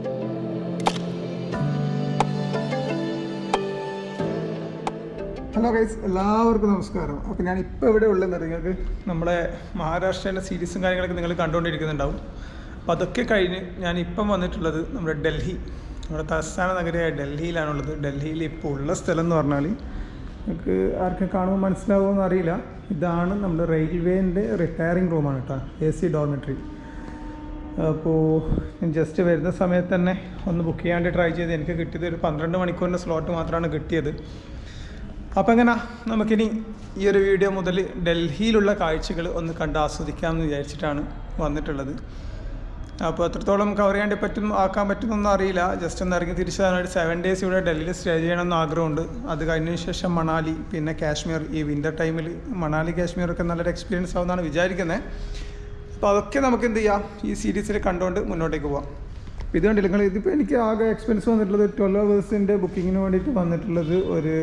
Hello guys, എല്ലാവർക്കും നമസ്കാരം. അപ്പോൾ ഞാനിപ്പോൾ ഇവിടെ ഉള്ളതെന്ന് നിങ്ങൾക്ക് നമ്മുടെ മഹാരാഷ്ട്രയിലെ സീരീസും കാര്യങ്ങളൊക്കെ നിങ്ങൾ കണ്ടുകൊണ്ടിരിക്കുന്നുണ്ടാവും. അപ്പോൾ അതൊക്കെ കഴിഞ്ഞ് ഞാനിപ്പം വന്നിട്ടുള്ളത് നമ്മുടെ ഡൽഹി, നമ്മുടെ തലസ്ഥാന നഗരിയായ ഡൽഹിയിലാണുള്ളത്. ഡൽഹിയിൽ ഇപ്പോൾ ഉള്ള സ്ഥലം എന്ന് പറഞ്ഞാൽ നിങ്ങൾക്ക് ആർക്കും കാണുമ്പോൾ മനസ്സിലാവുമെന്ന് അറിയില്ല. ഇതാണ് നമ്മുടെ റെയിൽവേൻ്റെ റിട്ടയറിംഗ് റൂമാണ് കേട്ടോ, AC ഡോർമെട്രി. അപ്പോൾ ഞാൻ ജസ്റ്റ് വരുന്ന സമയത്ത് തന്നെ ഒന്ന് ബുക്ക് ചെയ്യാൻ വേണ്ടി ട്രൈ ചെയ്ത് എനിക്ക് കിട്ടിയത് ഒരു 12 മണിക്കൂറിൻ്റെ സ്ലോട്ട് മാത്രമാണ് കിട്ടിയത്. അപ്പോൾ എങ്ങനെ നമുക്കിനി ഈ ഒരു വീഡിയോ മുതൽ ഡൽഹിയിലുള്ള കാഴ്ചകൾ ഒന്ന് കണ്ട് ആസ്വദിക്കാമെന്ന് വിചാരിച്ചിട്ടാണ് വന്നിട്ടുള്ളത്. അപ്പോൾ എത്രത്തോളം കവർ ചെയ്യാൻ ആക്കാൻ പറ്റുമെന്നൊന്നും അറിയില്ല. ജസ്റ്റ് ഒന്ന് ഇറങ്ങി തിരിച്ചതാണ്. ഒരു 7 days ഇവിടെ ഡൽഹിയിൽ സ്റ്റേ ചെയ്യണമെന്ന് ആഗ്രഹമുണ്ട്. അത് കഴിഞ്ഞതിന് ശേഷം മണാലി, പിന്നെ കാശ്മീർ. ഈ വിൻ്റർ ടൈമിൽ മണാലി കാശ്മീരൊക്കെ നല്ലൊരു എക്സ്പീരിയൻസ് ആവുമെന്നാണ് വിചാരിക്കുന്നത്. അപ്പോൾ അതൊക്കെ നമുക്ക് എന്ത് ചെയ്യാം, ഈ സീരീസിൽ കണ്ടുകൊണ്ട് മുന്നോട്ടേക്ക് പോകാം. ഇത് കണ്ടില്ല നിങ്ങൾ, ഇതിപ്പോൾ എനിക്ക് ആകെ എക്സ്പെൻസ് വന്നിട്ടുള്ളത് 12 hours ബുക്കിങ്ങിന് വേണ്ടിയിട്ട് വന്നിട്ടുള്ളത് ഒരു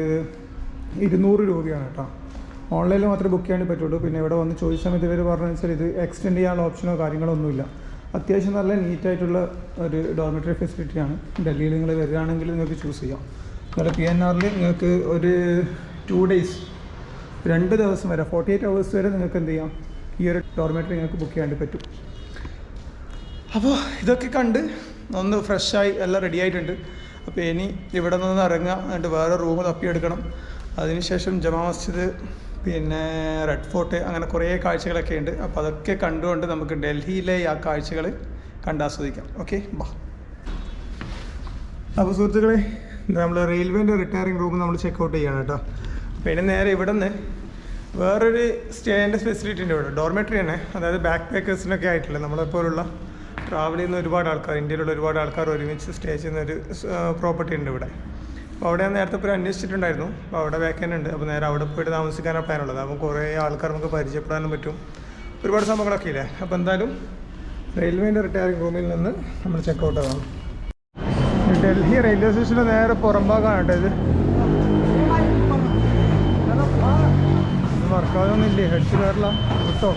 200 രൂപയാണ് കേട്ടോ. ഓൺലൈനിൽ മാത്രമേ ബുക്ക് ചെയ്യാൻ പറ്റുള്ളൂ. പിന്നെ ഇവിടെ വന്ന് ചോദിച്ച സമയത്ത് ഇവർ പറഞ്ഞതെന്ന് വെച്ചാൽ ഇത് എക്സ്റ്റെൻഡ് ചെയ്യാനുള്ള ഓപ്ഷനോ കാര്യങ്ങളോ ഒന്നുമില്ല. അത്യാവശ്യം നല്ല നീറ്റായിട്ടുള്ള ഒരു ഡോർമെറ്ററി ഫെസിലിറ്റിയാണ്. ഡൽഹിയിൽ നിങ്ങൾ വരികയാണെങ്കിൽ നിങ്ങൾക്ക് ചൂസ് ചെയ്യാം. അതുപോലെ PNRൽ നിങ്ങൾക്ക് ഒരു 2 days 2 ദിവസം വരെ 48 hours വരെ നിങ്ങൾക്ക് എന്ത് ചെയ്യാം, ഈ ഒരു ഡോർമെറ്ററി നിങ്ങൾക്ക് ബുക്ക് ചെയ്യാൻ പറ്റും. അപ്പോൾ ഇതൊക്കെ കണ്ട് ഒന്ന് ഫ്രഷായി എല്ലാം റെഡി ആയിട്ടുണ്ട്. അപ്പോൾ ഇനി ഇവിടെ നിന്ന് ഇറങ്ങുക, എന്നിട്ട് വേറെ റൂം തപ്പിയെടുക്കണം. അതിനുശേഷം ജമാ മസ്ജിദ്, പിന്നെ റെഡ് ഫോർട്ട്, അങ്ങനെ കുറേ കാഴ്ചകളൊക്കെ ഉണ്ട്. അപ്പോൾ അതൊക്കെ കണ്ടുകൊണ്ട് നമുക്ക് ഡൽഹിയിലെ ആ കാഴ്ചകൾ കണ്ടാസ്വദിക്കാം. ഓക്കെ, ബാ. അപ്പോൾ സുഹൃത്തുക്കളെ, നമ്മൾ റെയിൽവേൻ്റെ റിട്ടയറിംഗ് റൂം നമ്മൾ ചെക്കൗട്ട് ചെയ്യണം കേട്ടോ. പിന്നെ നേരെ ഇവിടെ നിന്ന് വേറൊരു സ്റ്റേൻ്റെ ഫെസിലിറ്റി ഉണ്ട് ഇവിടെ, ഡോർമെറ്ററി തന്നെ. അതായത് ബാക്ക് പാക്കേഴ്സിനൊക്കെ ആയിട്ടുള്ള നമ്മളെപ്പോലുള്ള ട്രാവൽ ചെയ്യുന്ന ഒരുപാട് ആൾക്കാർ, ഇന്ത്യയിലുള്ള ഒരുപാട് ആൾക്കാർ ഒരുമിച്ച് സ്റ്റേ ചെയ്യുന്ന ഒരു പ്രോപ്പർട്ടി ഉണ്ട് ഇവിടെ. അപ്പോൾ അവിടെ ഞാൻ നേരത്തെ പോയി അന്വേഷിച്ചിട്ടുണ്ടായിരുന്നു. അപ്പോൾ അവിടെ വേക്കൻ്റ് ഉണ്ട്. അപ്പോൾ നേരെ അവിടെ പോയിട്ട് താമസിക്കാനാണ് പ്ലാനുള്ളത്. അപ്പോൾ കുറേ ആൾക്കാർ നമുക്ക് പരിചയപ്പെടാനും പറ്റും, ഒരുപാട് സംഭവങ്ങളൊക്കെ ഇല്ലേ. അപ്പോൾ എന്തായാലും റെയിൽവേൻ്റെ റിട്ടയറിംഗ് റൂമിൽ നിന്ന് നമ്മൾ ചെക്കൗട്ട് ആകാം. ഡൽഹി റെയിൽവേ സ്റ്റേഷൻ്റെ നേരെ പുറംഭാഗമാണ് കേട്ടോ ഇത്. വർക്കാവുന്നില്ലേ, ഹെഡ്സ് കയറില്ല കേട്ടോ.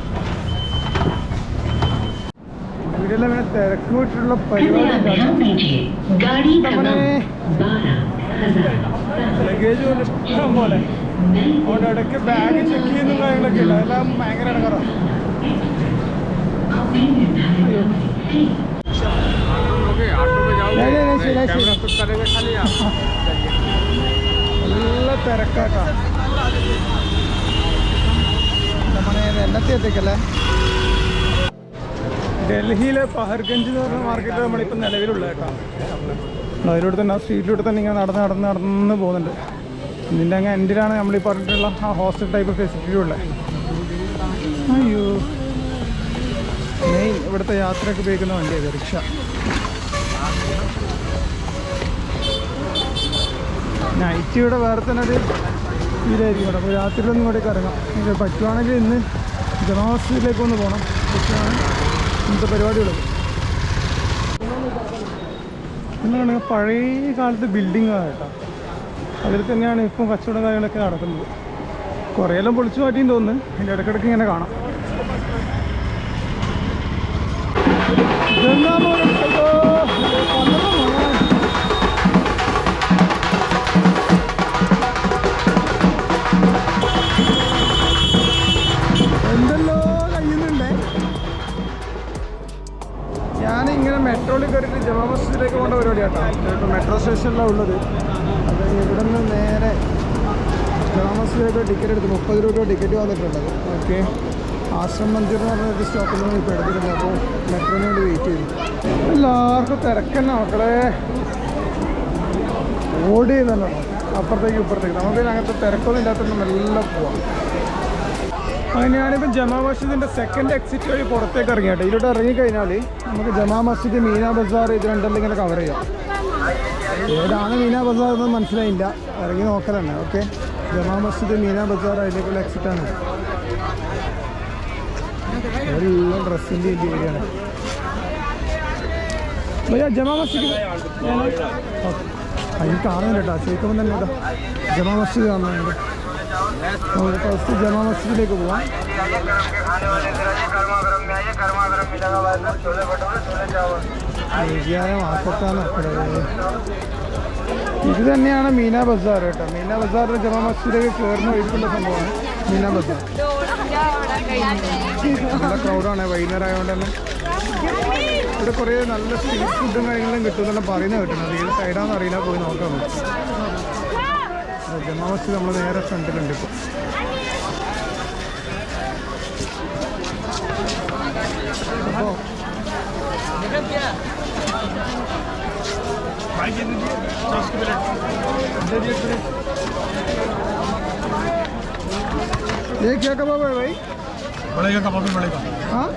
ഇവിടെയെല്ലാം ഇങ്ങനെ തിരക്ക് വിട്ടിട്ടുള്ള പരിപാടി. ലഗേജ് കൊണ്ട് ഇഷ്ടം പോലെ. അവിടെ ഇടയ്ക്ക് ബാഗ് ചെക്ക് ചെയ്യുന്ന കാര്യങ്ങളൊക്കെ ഇല്ല. അതെല്ലാം ഭയങ്കര ഇടങ്ങാറാണ്. നല്ല തിരക്കാട്ടാ. എന്നത്തെ എത്തിക്കല്ലേ. ഡൽഹിയിലെ പഹർഗഞ്ച് എന്ന് പറഞ്ഞ മാർക്കറ്റ് നമ്മളിപ്പോൾ നിലവിലുള്ള കേട്ടോ. അതിലൂടെ തന്നെ, ആ സ്ട്രീറ്റിലൂടെ തന്നെ ഇങ്ങനെ നടന്ന് പോകുന്നുണ്ട്. ഇതിൻ്റെ അങ്ങ് എൻഡിലാണ് നമ്മളീ പറഞ്ഞിട്ടുള്ള ആ ഹോസ്റ്റൽ ടൈപ്പ് ഫെസിലിറ്റി ഉള്ളത്. അയ്യോ, മെയിൻ ഇവിടുത്തെ യാത്രയൊക്കെ ഉപയോഗിക്കുന്ന വണ്ടിയത് റിക്ഷ. നൈറ്റ് ഇവിടെ വേറെ തന്നെ ഒരു ഫീലായിരിക്കും ഇവിടെ. അപ്പോൾ രാത്രിയിലൊന്നും ഇവിടേക്ക് ഇറങ്ങാം. ഇത് പറ്റുവാണെങ്കിൽ ഇന്ന് ജമാ മസ്ജിദിലേക്ക് ഒന്ന് പോകണം. പറ്റുവാണ് ഇന്നത്തെ പരിപാടികൾ. എന്നാണ് പഴയ കാലത്ത് ബിൽഡിങ്ങാണ് കേട്ടോ. അതിൽ തന്നെയാണ് ഇപ്പം കച്ചവടം കാര്യങ്ങളൊക്കെ നടക്കുന്നത്. കുറേയെല്ലാം പൊളിച്ചു മാറ്റിയെന്ന് തോന്നുന്നു. അതിൻ്റെ ഇടയ്ക്കിടയ്ക്ക് ഇങ്ങനെ കാണാം. എന്തെല്ലോ കഴിയുന്നുണ്ടേ. ഞാനിങ്ങനെ മെട്രോയിൽ കയറിയിട്ട് ജമാ മസ്ജിദിലേക്ക് പോകേണ്ട പരിപാടി കേട്ടോ. ഇപ്പോൾ മെട്രോ സ്റ്റേഷനിലാണ് ഉള്ളത്. അത് ഇവിടെ നിന്ന് നേരെ ജമാ മസ്ജിദിലേക്ക് ടിക്കറ്റ് എടുത്ത് 30 രൂപ ടിക്കറ്റ് വന്നിട്ടുള്ളത്. ഓക്കെ, ആശ്രം മന്ദിർ എന്ന് പറഞ്ഞൊരു സ്റ്റോപ്പിൽ നിന്ന് ഇപ്പോൾ എടുത്തിട്ടുണ്ട്. അപ്പോൾ മെട്രോന് വേണ്ടി വെയിറ്റ് ചെയ്തു. എല്ലാവർക്കും തിരക്കന്നെ മക്കളെ. ഓടി ചെയ്യുന്നല്ലോ അപ്പുറത്തേക്ക് ഇപ്പുറത്തേക്ക്. നമുക്ക് അങ്ങനത്തെ തിരക്കൊന്നും ഇല്ലാത്തൊന്നും മെല്ലെ പോവാം. അങ്ങനെ ഞാനിപ്പോൾ ജമാ മസ്ജിദിൻ്റെ സെക്കൻഡ് എക്സിറ്റ് വഴി പുറത്തേക്ക് ഇറങ്ങിയാട്ടെ. ഇതിലോട്ട് ഇറങ്ങിക്കഴിഞ്ഞാൽ നമുക്ക് ജമാ മസ്ജിദ്, മീന ബസാർ, ഇത് രണ്ടെല്ലാം ഇങ്ങനെ കവർ ചെയ്യാം. ഏതാണ് മീന ബസാർ എന്ന് മനസ്സിലായില്ല, ഇറങ്ങി നോക്കൽ തന്നെ. ഓക്കെ, ജമാ മസ്ജിദ്, മീന ബസാർ, അതിലേക്കുള്ള എക്സിറ്റാണ്. എല്ലാം ഡ്രസ്സിൻ്റെ ഏരിയയാണ്. ജമാ മസ്ജിദ് അതിന് കാണുന്നില്ല കേട്ടോ. ചോദിക്കുമ്പോൾ തന്നെ കേട്ടോ ജമാ മസ്ജിദ് കാണുന്നുണ്ട്. നമുക്ക് ഫസ്റ്റ് ജമാ മസ്ജിദിലേക്ക് പോവാം. മാർക്കറ്റാണ്. ഇത് തന്നെയാണ് മീന ബസാർ കേട്ടോ. മീന ബസാറിൽ ജമാ മസ്ജിദിലേക്ക് കയറുന്ന ഒഴിച്ചുള്ള സംഭവമാണ് മീന ബസാർ. നല്ല ക്രൗഡാണ് വൈകുന്നേരം ആയതുകൊണ്ട് തന്നെ. ഇവിടെ കുറേ നല്ല സ്ട്രീറ്റ് ഫുഡും കാര്യങ്ങളും കിട്ടും എന്നെല്ലാം പറയുന്നത് കിട്ടുന്നത്. ഏത് സൈഡാണെന്ന് അറിയില്ല, പോയി നോക്കാം. ജമാ മസ്ജിദ് നമ്മൾ നേരെ ഫ്രണ്ടിലുണ്ട് ഇപ്പോൾ. അപ്പോൾ ये क्या कबाब है भाई? बड़ेगा कबाब भी बड़ेगा। हाँ,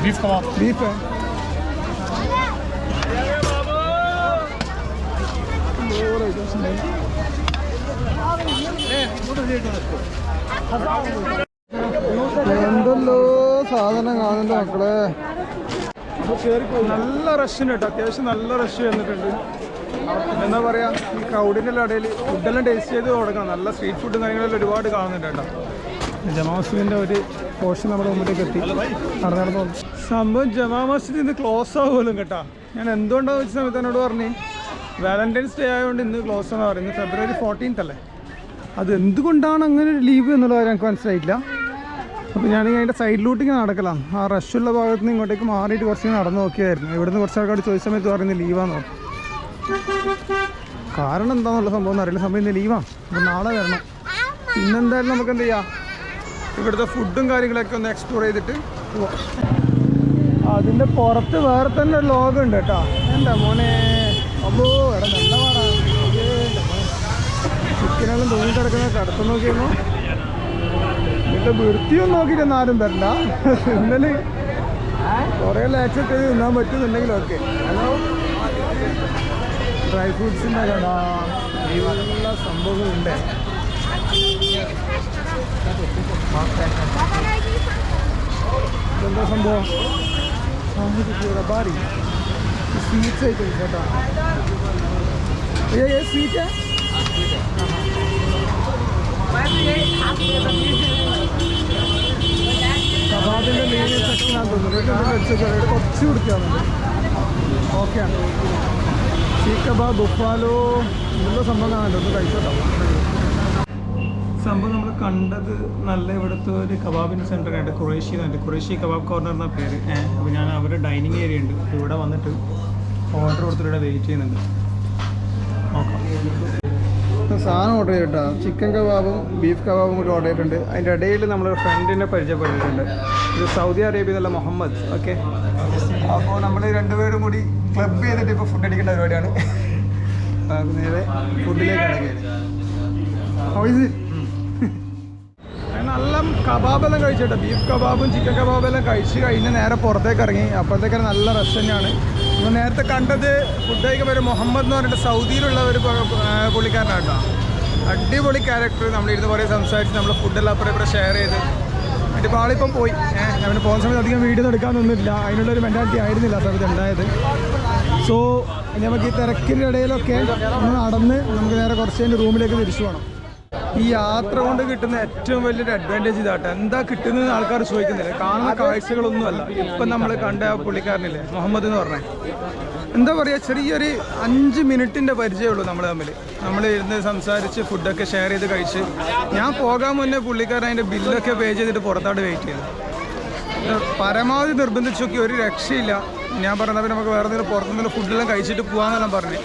बीफ कबाब। बीफ है। എന്തല്ലോ സാധനം കാണുന്നുണ്ട് മക്കളെ. നല്ല റഷുണ്ട് കേട്ടോ, അത്യാവശ്യം നല്ല റഷ് വന്നിട്ടുണ്ട്. എന്താ പറയുക, ഈ ക്രൗഡിൻ്റെ ഇടയിൽ ഫുഡെല്ലാം ടേസ്റ്റ് ചെയ്ത് തുടങ്ങാം. നല്ല സ്ട്രീറ്റ് ഫുഡും കാര്യങ്ങളെല്ലാം ഒരുപാട് കാണുന്നുണ്ട് കേട്ടോ. ജമാ മസ്ജിദിൻ്റെ ഒരു പോർഷൻ നമ്മുടെ മുമ്പിലേക്ക് എത്തി. നടന്നു സംഭവം ജമാ മസ്ജിദ് ഇന്ന് ക്ലോസ് ആവുമല്ലോ കേട്ടോ. ഞാൻ എന്തുകൊണ്ടാണെന്ന് വെച്ച സമയത്ത് എന്നോട് പറഞ്ഞു വാലന്റൈൻസ് ഡേ ആയതുകൊണ്ട് ഇന്ന് ക്ലോസ് ആണെന്ന് പറയുന്നത്. ഫെബ്രുവരി 14th അല്ലേ. അത് എന്തുകൊണ്ടാണ് അങ്ങനെ ഒരു ലീവ് എന്നുള്ള കാര്യം എനിക്ക് മനസ്സിലായില്ല. അപ്പോൾ ഞാനിങ്ങനെ അതിൻ്റെ സൈഡിലോട്ട് ഇങ്ങനെ നടക്കലാണ്. ആ റഷുള്ള ഭാഗത്ത് നിന്ന് ഇങ്ങോട്ടേക്ക് മാറിയിട്ട് കുറച്ച് നടന്ന് നോക്കിയായിരുന്നു. ഇവിടുന്ന് കുറച്ച് ആൾക്കാർ ചോദിച്ച സമയത്ത് പറയുന്നത് ലീവാന്ന് പറഞ്ഞു. കാരണം എന്താണെന്നുള്ള സംഭവം എന്ന് അറിയില്ല. സംഭവം ഇന്ന് ലീവാണ്. അപ്പോൾ നാളെ വരണം. പിന്നെന്തായാലും നമുക്ക് എന്ത് ചെയ്യാം, ഇവിടുത്തെ ഫുഡും കാര്യങ്ങളൊക്കെ ഒന്ന് എക്സ്പ്ലോർ ചെയ്തിട്ട് പോവാം. അതിൻ്റെ പുറത്ത് വേറെ തന്നെ ഒരു ലോകമുണ്ട് കേട്ടോ. എന്താ മോനെ, അപ്പോ ഇവിടെ നല്ല പാടാണ്. ചിക്കനെല്ലാം തൂങ്ങി കിടക്കുന്ന കടത്ത് നോക്കിയിരുന്നു. ഇതിൻ്റെ വൃത്തിയൊന്നും നോക്കിയിട്ടൊന്നും ആരും തരണ്ട. ഇന്നലെ കുറേ ലാക്സൊക്കെ തിന്നാൻ പറ്റുന്നുണ്ടെങ്കിലൊക്കെ. ഡ്രൈ ഫ്രൂട്ട്സിൻ്റെ കട, നല്ല സംഭവങ്ങളുണ്ട്. ഇതെന്താ സംഭവം? റബാരി സ്വീറ്റ്സ് ആയിട്ട് കേട്ടോ. സ്വീറ്റ് കബാബിൻ്റെ മെയിൻ സെക്ഷനാണ് തോന്നുന്നു. കുറച്ച് കുടിക്കാറുണ്ട്. ഓക്കെയാണ്. സീഖ് കബാബ്, ബുഫാലോ, നല്ല സംഭവം കാണാനുണ്ട്. ഒന്ന് കഴിച്ചോട്ടോ. സംഭവം നമ്മൾ കണ്ടത് നല്ല ഇവിടുത്തെ ഒരു കബാബിൻ്റെ സെൻ്ററായിട്ട് ഖുറൈഷി എന്നുണ്ട്. ഖുറൈഷി കബാബ് കോർണർ എന്ന പേര്. അപ്പോൾ ഞാൻ അവരുടെ ഡൈനിങ് ഏരിയ ഉണ്ട്. ഇവിടെ വന്നിട്ട് ഓർഡർ കൊടുത്തിട്ട് ഇവിടെ വെയിറ്റ് ചെയ്യുന്നുണ്ട്. നോക്കാം. സാധനം ഓർഡർ ചെയ്തിട്ടാ. ചിക്കൻ കബാബും ബീഫ് കബാബും കൂടി ഓർഡർ ചെയ്തിട്ടുണ്ട്. അതിൻ്റെ ഇടയിൽ നമ്മളൊരു ഫ്രണ്ടിനെ പരിചയപ്പെട്ടിട്ടുണ്ട്. ഇത് സൗദി അറേബ്യയിലുള്ള മുഹമ്മദ്. ഓക്കെ, അപ്പോൾ നമ്മൾ രണ്ടുപേരും കൂടി ക്ലബ് ചെയ്തിട്ട് ഇപ്പോൾ ഫുഡ് അടിക്കേണ്ട പരിപാടിയാണ്. നേരെ ഫുഡിലേക്ക് ഇറങ്ങിയത്. നല്ല കബാബെല്ലാം കഴിച്ചിട്ട് ബീഫ് കബാബും ചിക്കൻ കബാബെല്ലാം കഴിച്ച് കഴിഞ്ഞ് നേരെ പുറത്തേക്ക് ഇറങ്ങി. അപ്പോഴത്തേക്ക് നല്ല റഷ് തന്നെയാണ്. നമ്മൾ നേരത്തെ കണ്ടത് ഫുഡ് കഴിക്കുമ്പോൾ ഒരു മുഹമ്മദ് എന്ന് പറഞ്ഞിട്ട് സൗദിയിലുള്ള ഒരു പുള്ളിക്കാരനാണ് കേട്ടോ. അടിപൊളി ക്യാരക്ടർ. നമ്മളിരുന്ന് കുറേ സംസാരിച്ച് നമ്മൾ ഫുഡെല്ലാം അപ്പുറം ഇവിടെ ഷെയർ ചെയ്ത്. ഇപ്പോൾ ആളിപ്പം പോയി. അവന് പോകുന്ന സമയത്ത് അധികം വീഡിയോ എടുക്കാൻ നിന്നില്ല. അതിനുള്ളൊരു മെൻറ്റാലിറ്റി ആയിരുന്നില്ല ആ സമയത്ത് ഉണ്ടായത്. സോ നമുക്ക് ഈ തിരക്കിൻ്റെ ഇടയിലൊക്കെ ഒന്ന് നടന്ന് നമുക്ക് നേരെ കുറച്ച് കഴിഞ്ഞ് റൂമിലേക്ക് തിരിച്ചു പോകണം. ഈ യാത്ര കൊണ്ട് കിട്ടുന്ന ഏറ്റവും വലിയൊരു അഡ്വാൻറ്റേജ് ഇതാട്ടെ. എന്താ കിട്ടുന്നത് ആൾക്കാർ ചോദിക്കുന്നില്ല. കാണുന്ന കാഴ്ചകളൊന്നുമല്ല. ഇപ്പം നമ്മൾ കണ്ട പുള്ളിക്കാരനില്ലേ മുഹമ്മദ് എന്ന് പറഞ്ഞത്, എന്താ പറയുക, ചെറിയൊരു 5 മിനിറ്റിൻ്റെ പരിചയമുള്ളൂ നമ്മൾ തമ്മിൽ. നമ്മൾ ഇരുന്ന് സംസാരിച്ച് ഫുഡൊക്കെ ഷെയർ ചെയ്ത് കഴിച്ച് ഞാൻ പോകാൻ മുന്നേ പുള്ളിക്കാരൻ അതിൻ്റെ ബില്ലൊക്കെ പേ ചെയ്തിട്ട് പുറത്തോട്ട് വെയിറ്റ് ചെയ്തു. പരമാവധി നിർബന്ധിച്ചൊക്കെ ഒരു രക്ഷയില്ല. ഞാൻ പറഞ്ഞപ്പോൾ നമുക്ക് വേറെ എന്തെങ്കിലും പുറത്തുനിന്നുള്ള ഫുഡെല്ലാം കഴിച്ചിട്ട് പോകാമെന്നെല്ലാം പറഞ്ഞു.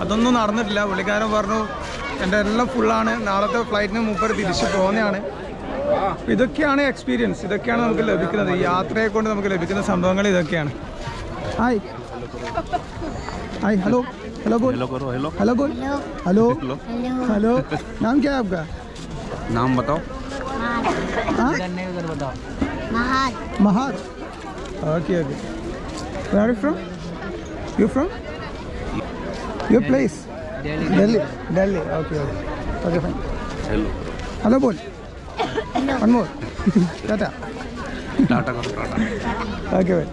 അതൊന്നും നടന്നിട്ടില്ല. പുള്ളിക്കാരൻ പറഞ്ഞു എൻ്റെ എല്ലാം ഫുള്ളാണ്, നാളത്തെ ഫ്ലൈറ്റിന് മുമ്പ് തിരിച്ച് പോകുന്നതാണ്. ഇതൊക്കെയാണ് എക്സ്പീരിയൻസ്. ഇതൊക്കെയാണ് നമുക്ക് ലഭിക്കുന്നത്. ഈ യാത്രയെ കൊണ്ട് നമുക്ക് ലഭിക്കുന്ന സംഭവങ്ങൾ ഇതൊക്കെയാണ്. ഹായ് ഹായ് ഹലോ हेलो बोल हेलो करो हेलो हेलो बोल हेलो हेलो नाम क्या है आपका? नाम बताओ. Mahar. Mahar. Okay, okay. Where are you from? You from? Your place? Delhi. Delhi. Okay, okay. Okay, fine. Hello. Hello, बोल. One more. Tata. टाटा करो टाटा. Okay, bye.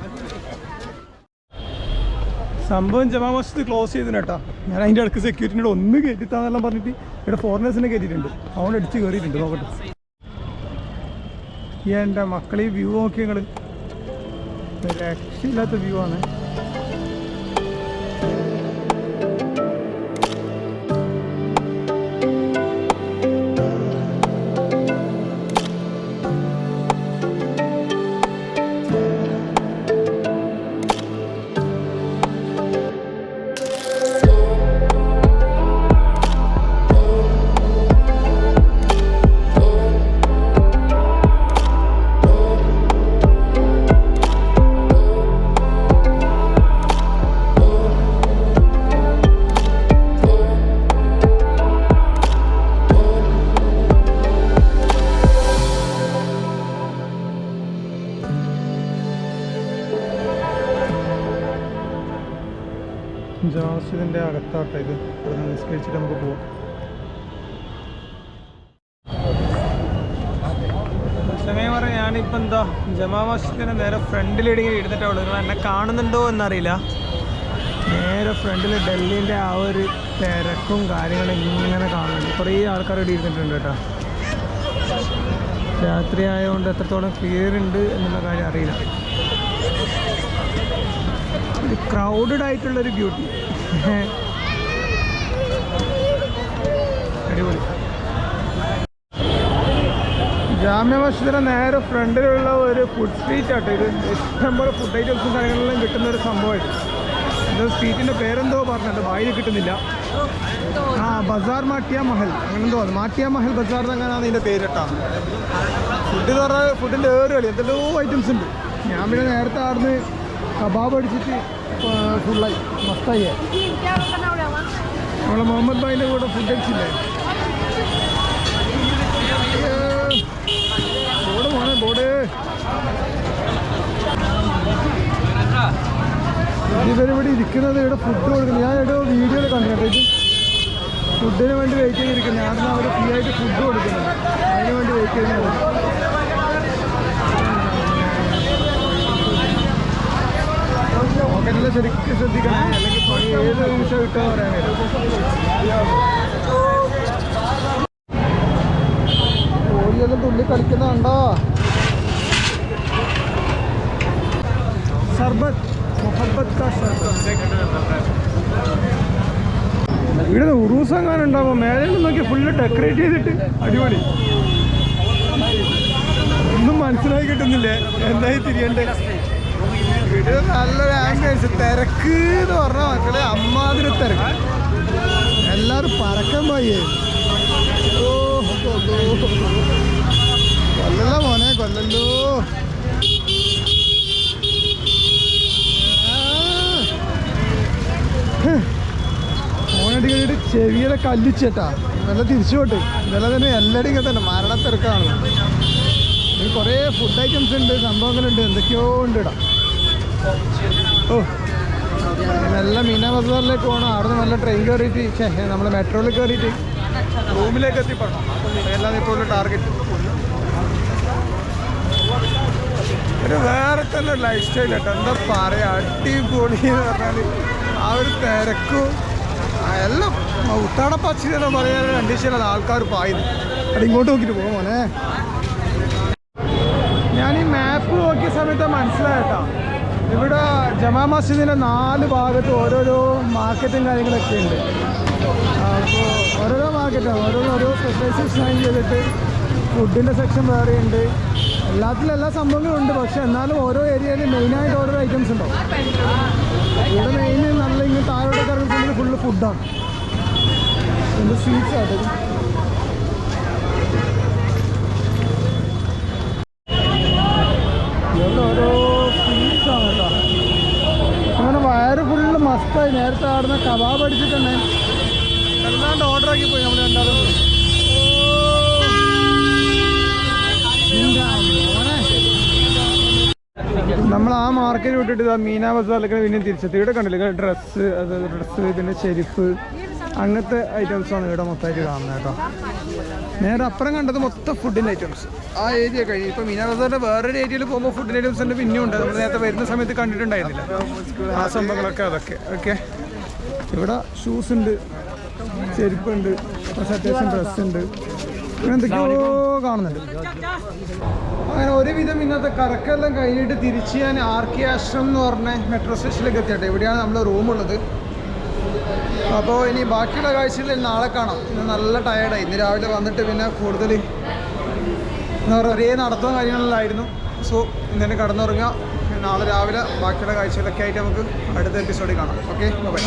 സംഭവം ജമാ മസ്ജിദ് ക്ലോസ് ചെയ്തിന് കേട്ടോ. ഞാൻ അതിൻ്റെ ഇടയ്ക്ക് സെക്യൂരിറ്റിനോട് ഒന്ന് കയറ്റിത്താന്നെല്ലാം പറഞ്ഞിട്ട് ഇവിടെ ഫോറിനേഴ്സിനെ കയറ്റിയിട്ടുണ്ട്. അവൻ അടിച്ച് കയറിയിട്ടുണ്ട്. നോക്കട്ടെ. എൻ്റെ മക്കളെ വ്യൂ നോക്കി ഞങ്ങൾ രക്ഷയില്ലാത്ത വ്യൂ ആണ്. ജാസിദിൻ്റെ അകത്താട്ടെ ഇത്. ഇവിടെ നിന്ന് നിസ്കരിച്ചിട്ട് നമുക്ക് പോവാം. സമയം പറയാം, ഞാനിപ്പോൾ എന്താ ജമാ മസ്ജിദിൻ്റെ നേരെ ഫ്രണ്ടിലിടിങ്ങനെ ഇരുന്നിട്ടുള്ളൂ. നിങ്ങൾ എന്നെ കാണുന്നുണ്ടോ എന്നറിയില്ല. നേരെ ഫ്രണ്ടിൽ ഡൽഹിൻ്റെ ആ ഒരു തിരക്കും കാര്യങ്ങളും ഇങ്ങനെ കാണുന്നുണ്ട്. കുറേ ആൾക്കാർ ഇവിടെ ഇരുന്നിട്ടുണ്ട് കേട്ടോ. രാത്രി ആയതുകൊണ്ട് എത്രത്തോളം ക്ലിയർ ഉണ്ട് എന്നുള്ള കാര്യം അറിയില്ല. ഒരു ക്രൗഡഡ് ആയിട്ടുള്ളൊരു ബ്യൂട്ടി. അടിപൊളി. ജാമ്യ മസ്ജിദിന് നേരെ ഫ്രണ്ടിലുള്ള ഒരു ഫുഡ് സ്ട്രീറ്റ് ആട്ടോ ഇത്. ഇഷ്ടംപോലെ ഫുഡ് ഐറ്റംസും കാര്യങ്ങളെല്ലാം കിട്ടുന്ന ഒരു സംഭവമായിട്ട്. ഇത് സ്ട്രീറ്റിൻ്റെ പേരെന്തോ പറഞ്ഞിട്ട് വായിൽ കിട്ടുന്നില്ല. ബസാർ മാട്ടിയ മഹൽ അങ്ങനെ എന്തോ അത്. മാട്ടിയ മഹൽ ബസാർ എങ്ങനെയാണ് ഇതിൻ്റെ പേരിട്ടാണ്. ഫുഡ് എന്ന് പറഞ്ഞാൽ ഫുഡിൻ്റെ ഏറ് കളി എന്തെല്ലോ ഐറ്റംസ് ഉണ്ട്. ഞാൻ പിന്നെ നേരത്തെ ആടുന്ന് കബാബ് അടിച്ചിട്ട് ഫുള്ളായി മസ്തായി. നമ്മളെ മുഹമ്മദ് ഭായിൻ്റെ കൂടെ ഫുഡ് അടിച്ചില്ലേ. ബോർഡ് പോണേ ബോർഡ്. ഇവരിവിടെ ഇരിക്കുന്നത് ഇവിടെ ഫുഡ് കൊടുക്കുന്നത്. ഞാൻ ഇവിടെ വീഡിയോയിൽ കണ്ടിട്ട് ഇത് ഫുഡിന് വേണ്ടി വെയിറ്റ് ചെയ്തിരിക്കുന്നത്. ഞാൻ അവർ ഫ്രീ ആയിട്ട് ഫുഡ് കൊടുക്കുന്നുണ്ട്. അതിന് വേണ്ടി വെയിറ്റ് ചെയ്യുന്നത്. പോക്കറ്റിൽ ശരിക്കും ശ്രദ്ധിക്കണം, അല്ലെങ്കിൽ പണി ഏത് നിമിഷം കിട്ടുമെന്ന് പറയാൻ കഴിയും. ഓടിയെല്ലാം തുള്ളി കളിക്കുന്നുണ്ടോ. സർബത്ത് മുഹബത്ത് കാ സർബത്ത്. ഇവിടെ ഉറൂസ് എങ്ങാനും ഉണ്ടാകുമ്പോൾ മേലെ നോക്കി ഫുള്ള് ഡെക്കറേറ്റ് ചെയ്തിട്ട് അടിപൊളി. ഒന്നും മനസ്സിലായി കിട്ടുന്നില്ലേ എന്തായി തിരിയണ്ടേ. ഇവിടെ നല്ലൊരു ആംബിയൻസ്. തിരക്ക് എന്ന് പറഞ്ഞാൽ മക്കളെ അമ്മാതിരി തിരക്ക്. എല്ലാവരും പറക്കാൻ പോയേ. കൊല്ലല്ലോ മോനെ കൊല്ലല്ലോ. മോനടി കഴിഞ്ഞിട്ട് ചെവിയുടെ കല്ലിച്ചേട്ടാ നല്ല തിരിച്ചു പോട്ട്. ഇന്നലെ തന്നെ എല്ലാവരും ഇങ്ങനെ തന്നെ മരണത്തിരക്കാണ്. ഇനി കുറേ ഫുഡ് ഐറ്റംസ് ഉണ്ട്, സംഭവങ്ങളുണ്ട്, എന്തൊക്കെയോ ഉണ്ട് ഇടാം. ഓ നല്ല മീന ബസാറിലേക്ക് പോകണം. അവിടെ നല്ല ട്രെയിൻ കയറിയിട്ട് നമ്മൾ മെട്രോയിൽ കയറിയിട്ട് റൂമിലേക്ക് എത്തിപ്പെടണം. എല്ലാം ഇപ്പോൾ ഉള്ള ടാർഗറ്റ്. ഒരു വേറെ തന്നെ ലൈഫ് സ്റ്റൈൽ കേട്ടോ. എന്താ പറയുക, അടിപൊളി എന്ന് പറഞ്ഞാൽ ആ ഒരു തിരക്കും എല്ലാം ഉത്താടപ്പച്ചി എന്ന് പറയാൻ കണ്ടീഷനാണ് ആൾക്കാർ പായുന്നത്. അത് ഇങ്ങോട്ട് നോക്കിയിട്ട് പോകും മോനെ. ഞാൻ ഈ മാപ്പ് നോക്കിയ സമയത്ത് മനസ്സിലായിട്ടാ ഇവിടെ ജമാ മസ്ജിദിൻ്റെ 4 ഭാഗത്ത് ഓരോരോ മാർക്കറ്റും കാര്യങ്ങളൊക്കെ ഉണ്ട്. അപ്പോൾ ഓരോരോ മാർക്കറ്റാണ്, ഓരോ സ്പെഷ്യലൈസേഷൻ ചെയ്തിട്ട് ഫുഡിൻ്റെ സെക്ഷൻ വേറെ ഉണ്ട്. എല്ലാത്തിലും എല്ലാ സംഭവങ്ങളും ഉണ്ട്. പക്ഷെ എന്നാലും ഓരോ ഏരിയയിൽ മെയിനായിട്ട് ഓരോ ഐറ്റംസ് ഉണ്ടാവും. ഇവിടെ മെയിൻ നല്ല ഇങ്ങനെ താഴോട്ടൊക്കെ ഇറങ്ങുന്നത് ഫുള്ള് ഫുഡാണ്. എന്ത് സ്വീറ്റ്സ് ആണ് ഇവിടെ ഓരോ സ്വീറ്റ്സാണ് കേട്ടോ. അങ്ങനെ വയറ് ഫുള്ള് മസ്തായി. നേരത്തെ ആടുന്ന കബാബ് അടിച്ചിട്ടുണ്ടേ അല്ലാണ്ട് ഓർഡറാക്കി പോയി നമ്മൾ രണ്ടാളും പോയി. നമ്മൾ ആ മാർക്കറ്റ് വിട്ടിട്ട് മീന ബസാറിലേക്ക് പിന്നെ തിരിച്ചെത്തി. ഇവിടെ കണ്ടില്ല ഡ്രസ്സ്, പിന്നെ ചെരുപ്പ്, അങ്ങനത്തെ ഐറ്റംസാണ് ഇവിടെ മൊത്തമായിട്ട് കാണുന്നത് കേട്ടോ. നേരെ അപ്പുറം കണ്ടത് മൊത്തം ഫുഡിൻ്റെ ഐറ്റംസ്. ആ ഏരിയ കഴിഞ്ഞു. ഇപ്പോൾ മീന ബസാറിൻ്റെ വേറൊരു ഏരിയയിൽ പോകുമ്പോൾ ഫുഡിൻ്റെ ഐറ്റംസ് ഉണ്ട് പിന്നെയും ഉണ്ട്. നമ്മൾ നേരത്തെ വരുന്ന സമയത്ത് കണ്ടിട്ടുണ്ടായിരുന്നില്ല ആ സംഭവങ്ങളൊക്കെ. അതൊക്കെ ഓക്കെ. ഇവിടെ ഷൂസ് ഉണ്ട്, ചെരുപ്പുണ്ട്, അത്യാവശ്യം ഡ്രസ്സ് ഉണ്ട്, അങ്ങനെ എന്തൊക്കെയോ കാണുന്നുണ്ട്. അങ്ങനെ ഒരുവിധം ഇന്നത്തെ കറക്കെല്ലാം കഴിഞ്ഞിട്ട് തിരിച്ച് ഞാൻ ആർക്കി ആശ്രം എന്ന് പറഞ്ഞ മെട്രോ സ്റ്റേഷനിലേക്ക് എത്തിയട്ടെ. ഇവിടെയാണ് നമ്മൾ റൂമുള്ളത്. അപ്പോൾ ഇനി ബാക്കിയുള്ള കാഴ്ചകളിൽ നാളെ കാണാം. ഇന്ന് നല്ല ടയേർഡായി. ഇന്ന് രാവിലെ വന്നിട്ട് പിന്നെ കൂടുതൽ എന്താ പറയുക ഒരേ നടത്തവും കാര്യങ്ങളിലായിരുന്നു. സോ ഇന്നെ കടന്നുറങ്ങുക. നാളെ രാവിലെ ബാക്കിയുള്ള കാഴ്ചകളൊക്കെ ആയിട്ട് നമുക്ക് അടുത്ത എപ്പിസോഡിൽ കാണാം. Okay bye.